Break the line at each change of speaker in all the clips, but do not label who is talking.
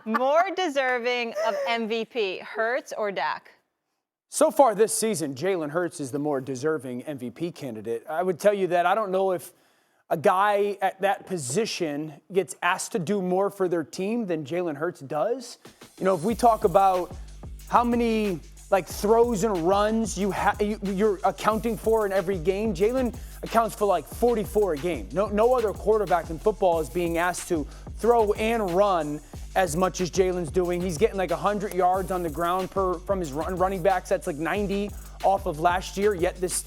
More deserving of MVP, Hurts or Dak?
So far this season, Jalen Hurts is the more deserving MVP candidate. I would tell you that I don't know if a guy at that position gets asked to do more for their team than Jalen Hurts does. You know, if we talk about how many throws and runs you're accounting for in every game, Jalen accounts for 44 a game. No other quarterback in football is being asked to throw and run as much as Jalen's doing. He's getting 100 yards on the ground from his running backs. That's 90 off of last year. Yet this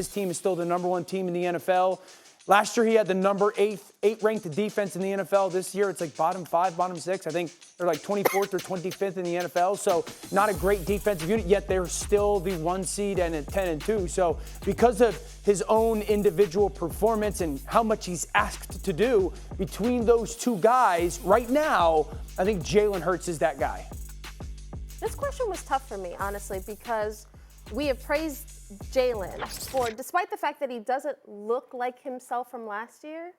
team is still the number one team in the NFL. Last year he had the number 8 ranked defense in the NFL. This year it's bottom 5, bottom 6. I think they're 24th or 25th in the NFL. So not a great defensive unit, yet they're still the 1 seed and at 10-2. So because of his own individual performance and how much he's asked to do between those two guys, right now, I think Jalen Hurts is that guy.
This question was tough for me, honestly, because we have praised Jalen for, despite the fact that he doesn't look like himself from last year,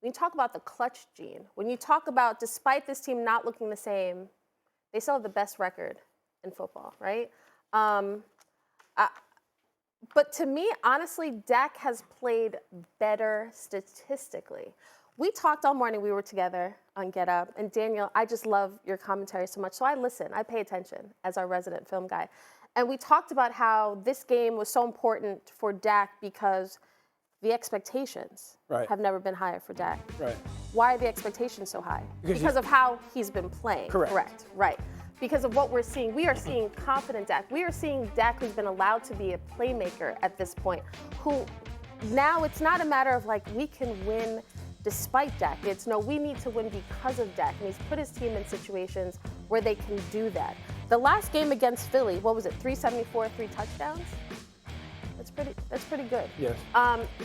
when you talk about the clutch gene, when you talk about, despite this team not looking the same, they still have the best record in football, right? But to me, honestly, Dak has played better statistically. We talked all morning, we were together on Get Up, and Daniel, I just love your commentary so much, so I listen, I pay attention as our resident film guy. And we talked about how this game was so important for Dak because the expectations have never been higher for Dak.
Right.
Why are the expectations so high? Because of how he's been playing.
Correct.
Right. Because of what we're seeing. We are seeing confident Dak. We are seeing Dak who's been allowed to be a playmaker at this point, who now it's not a matter of we can win despite Dak. It's no, we need to win because of Dak. And he's put his team in situations where they can do that. The last game against Philly, what was it, 374, 3 touchdowns? That's pretty good.
Yes.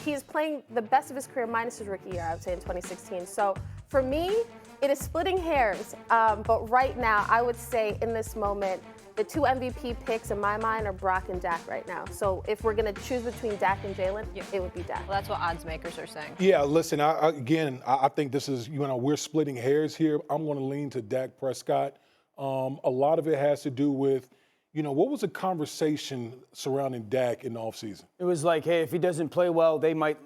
He's playing the best of his career minus his rookie year, I would say, in 2016. So for me, it is splitting hairs. But right now, I would say in this moment, the 2 MVP picks in my mind are Brock and Dak right now. So if we're going to choose between Dak and Jalen, it would be Dak.
Well, that's what odds makers are saying.
Yeah, listen, I think this is, we're splitting hairs here. I'm going to lean to Dak Prescott. A lot of it has to do with, what was the conversation surrounding Dak in the offseason?
It was hey, if he doesn't play well, they might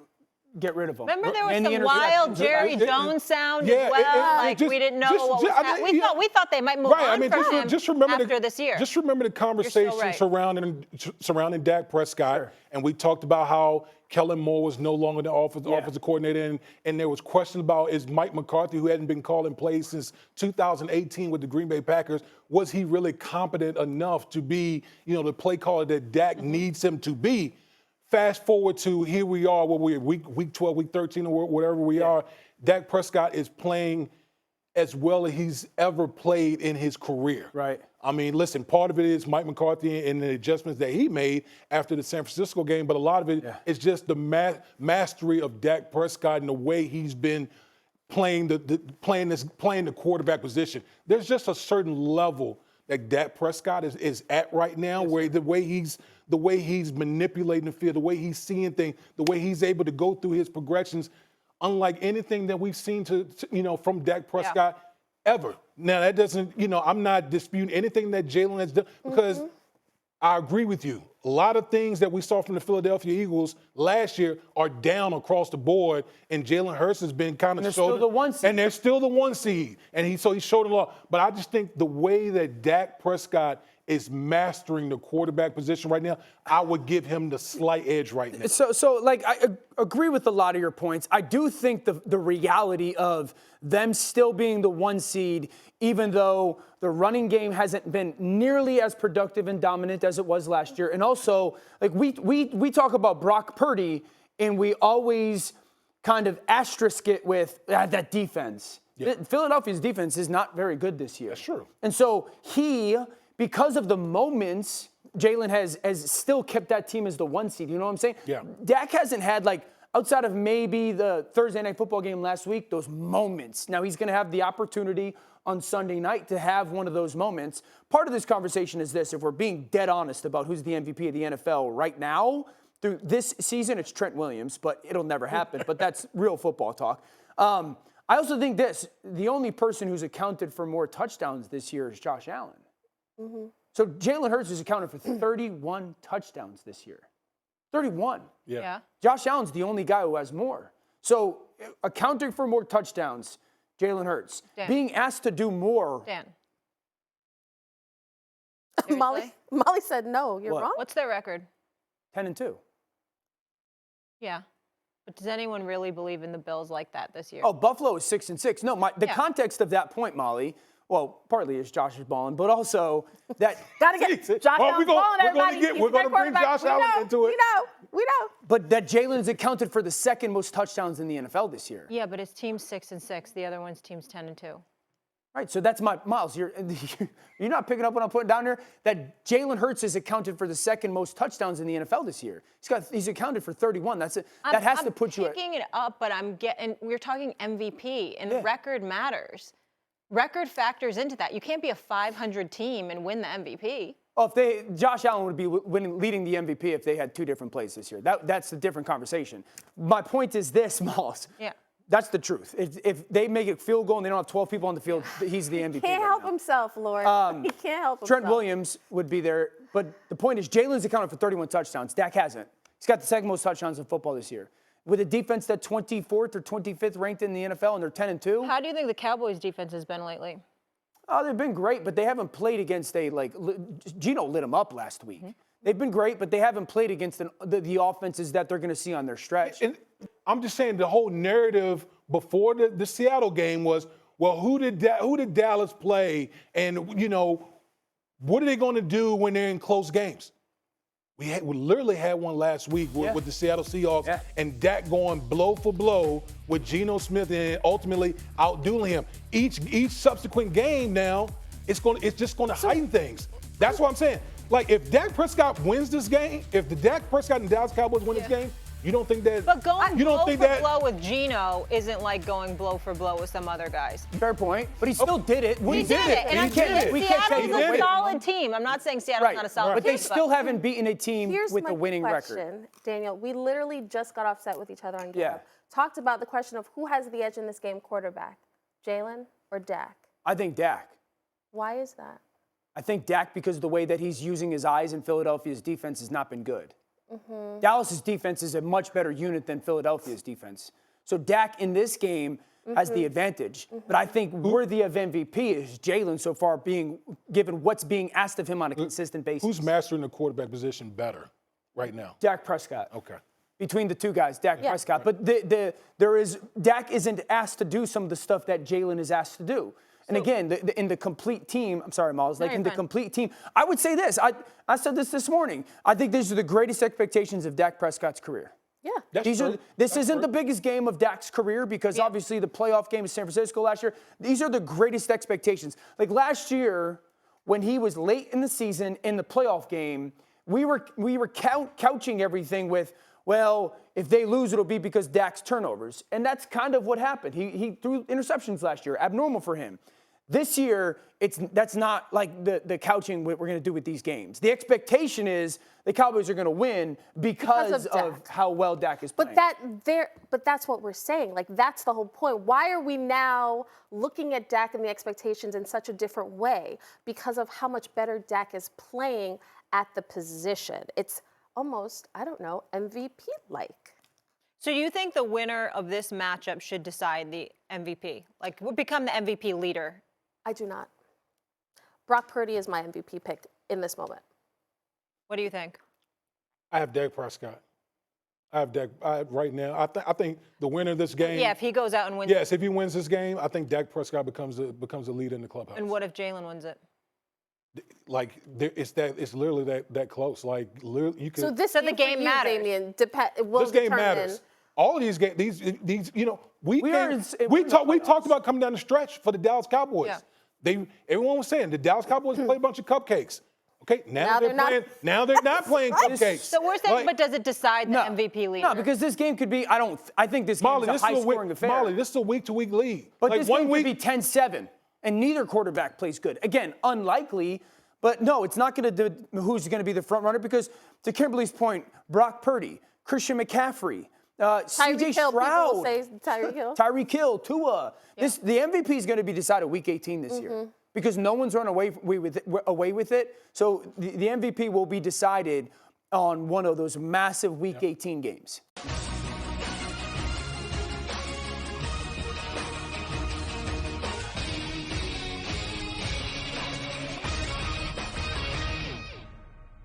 get rid of him.
Remember there was some wild Jerry Jones sound as well? We didn't know what was happening. We thought they might move on from him after this year.
Just remember the conversation surrounding Dak Prescott. Sure. And we talked about how Kellen Moore was no longer the offensive coordinator, and there was questions about, is Mike McCarthy, who hadn't been called in play since 2018 with the Green Bay Packers, was he really competent enough to be, the play caller that Dak needs him to be? Fast forward to here we are, where we're week 12, week 13, or whatever we are. Dak Prescott is playing as well as he's ever played in his career.
Right.
I mean, listen, part of it is Mike McCarthy and the adjustments that he made after the San Francisco game, but a lot of it is just the mastery of Dak Prescott and the way he's been playing the quarterback position. There's just a certain level that Dak Prescott is at right now, where the way he's manipulating the field, the way he's seeing things, the way he's able to go through his progressions, unlike anything that we've seen from Dak Prescott ever. Now, that doesn't, I'm not disputing anything that Jalen has done, because I agree with you. A lot of things that we saw from the Philadelphia Eagles last year are down across the board, and Jalen Hurts has been kind of
they're still the 1 seed.
And they're still the 1 seed. And he showed a lot. But I just think the way that Dak Prescott is mastering the quarterback position right now, I would give him the slight edge right now.
So I agree with a lot of your points. I do think the reality of them still being the 1 seed, even though the running game hasn't been nearly as productive and dominant as it was last year. And also, we talk about Brock Purdy, and we always kind of asterisk it with that defense. Yeah. Philadelphia's defense is not very good this year.
That's true.
And so because of the moments, Jalen has still kept that team as the 1 seed. You know what I'm saying?
Yeah.
Dak hasn't had, outside of maybe the Thursday night football game last week, those moments. Now he's going to have the opportunity on Sunday night to have one of those moments. Part of this conversation is this: if we're being dead honest about who's the MVP of the NFL right now, through this season, it's Trent Williams, but it'll never happen. But that's real football talk. I also think the only person who's accounted for more touchdowns this year is Josh Allen. Mm-hmm. So Jalen Hurts has accounted for 31 touchdowns this year. 31.
Yeah.
Josh Allen's the only guy who has more. So accounting for more touchdowns, Jalen Hurts.
Dan.
Being asked to do more.
Dan.
Molly said no. You're wrong.
What's their record?
10-2.
Yeah. But does anyone really believe in the Bills like that this year?
Oh, Buffalo is 6-6. No, the context of that point, Molly, well, partly is Josh is balling, but also that
Gotta get Josh Allen balling.
We're going to bring Josh Allen into it.
We know.
But that Jalen's accounted for the second most touchdowns in the NFL this year.
Yeah, but his team's 6-6. The other one's team's 10-2.
Right, so that's Miles, you're not picking up what I'm putting down here? That Jalen Hurts has accounted for the second most touchdowns in the NFL this year. He's accounted for 31. That has to put you at.
I'm picking it up, but we're talking MVP, and record matters. Record factors into that. You can't be a 500 team and win the MVP.
Oh, Josh Allen would be leading the MVP if they had two different plays this year. That's a different conversation. My point is this, Miles.
Yeah.
That's the truth. If they make a field goal and they don't have 12 people on the field, he's the MVP.
He can't help himself, Lord. He can't help himself.
Trent Williams would be there. But the point is, Jalen's accounted for 31 touchdowns. Dak hasn't. He's got the second most touchdowns in football this year. With a defense that's 24th or 25th ranked in the NFL, and they're 10-2.
How do you think the Cowboys' defense has been lately?
Oh, they've been great, but they haven't played against Geno lit them up last week. Mm-hmm. They've been great, but they haven't played against the offenses that they're going to see on their stretch.
And I'm just saying the whole narrative before the Seattle game was, well, who did Dallas play, and what are they going to do when they're in close games? We literally had one last week with the Seattle Seahawks, and Dak going blow for blow with Geno Smith and ultimately outdueling him. Each subsequent game now, it's just going to heighten things. That's what I'm saying. Like, if Dak Prescott wins this game, if the Dak Prescott and Dallas Cowboys win this game, you don't think that?
But going blow for blow with Geno isn't like going blow for blow with some other guys.
Fair point, but he still did it.
He did it, and I'm saying Seattle's a solid team. I'm not saying Seattle's not a solid team.
But they still haven't beaten a team with a winning record.
Here's my question, Daniel. We literally just got offset with each other on Get Up. Talked about the question of who has the edge in this game, quarterback, Jalen or Dak?
I think Dak.
Why is that?
I think Dak because of the way that he's using his eyes in Philadelphia's defense has not been good. Mm-hmm. Dallas's defense is a much better unit than Philadelphia's defense. So Dak in this game has the advantage. Mm-hmm. But I think worthy of MVP is Jalen so far being given what's being asked of him on a consistent basis.
Who's mastering the quarterback position better right now?
Dak Prescott.
Okay.
Between the two guys, Dak and Prescott. But Dak isn't asked to do some of the stuff that Jalen is asked to do. And again, in the complete team, I'm sorry, Miles, in the complete team, I would say this. I said this morning. I think these are the greatest expectations of Dak Prescott's career.
Yeah.
This isn't the biggest game of Dak's career because obviously the playoff game of San Francisco last year. These are the greatest expectations. Like last year, when he was late in the season in the playoff game, we were couching everything with, well, if they lose, it'll be because Dak's turnovers. And that's kind of what happened. He threw interceptions last year, abnormal for him. This year, that's not like the couching we're going to do with these games. The expectation is the Cowboys are going to win because of how well Dak is playing.
But that's what we're saying. Like, that's the whole point. Why are we now looking at Dak and the expectations in such a different way? Because of how much better Dak is playing at the position. It's almost, I don't know, MVP-like.
So you think the winner of this matchup should decide the MVP? Like, become the MVP leader?
I do not. Brock Purdy is my MVP pick in this moment.
What do you think?
I have Dak Prescott. Right now. I think the winner of this game.
Yeah, if he goes out and wins.
Yes, if he wins this game, I think Dak Prescott becomes a leader in the clubhouse.
And what if Jalen wins it?
Like it's literally that close. Like you can.
So the game matters. Damien,
this game matters. All of these games, these we talked about coming down the stretch for the Dallas Cowboys. Yeah. Everyone was saying the Dallas Cowboys play a bunch of cupcakes. Okay, now they're not playing cupcakes.
So we're saying, but does it decide the MVP leader?
No, because this game could be. I think this game is a high-scoring affair.
Molly, this is a week-to-week lead.
But this game could be 10-7, and neither quarterback plays good. Again, unlikely. But no, it's not going to do who's going to be the front runner because, to Kimberly's point, Brock Purdy, Christian McCaffrey, CJ
Tyreek Hill, people will
Stroud,
say Tyreek Hill.
Tyreek Hill, Tua. The MVP is going to be decided week 18 this year because no one's run away with it. So the MVP will be decided on one of those massive week 18 games.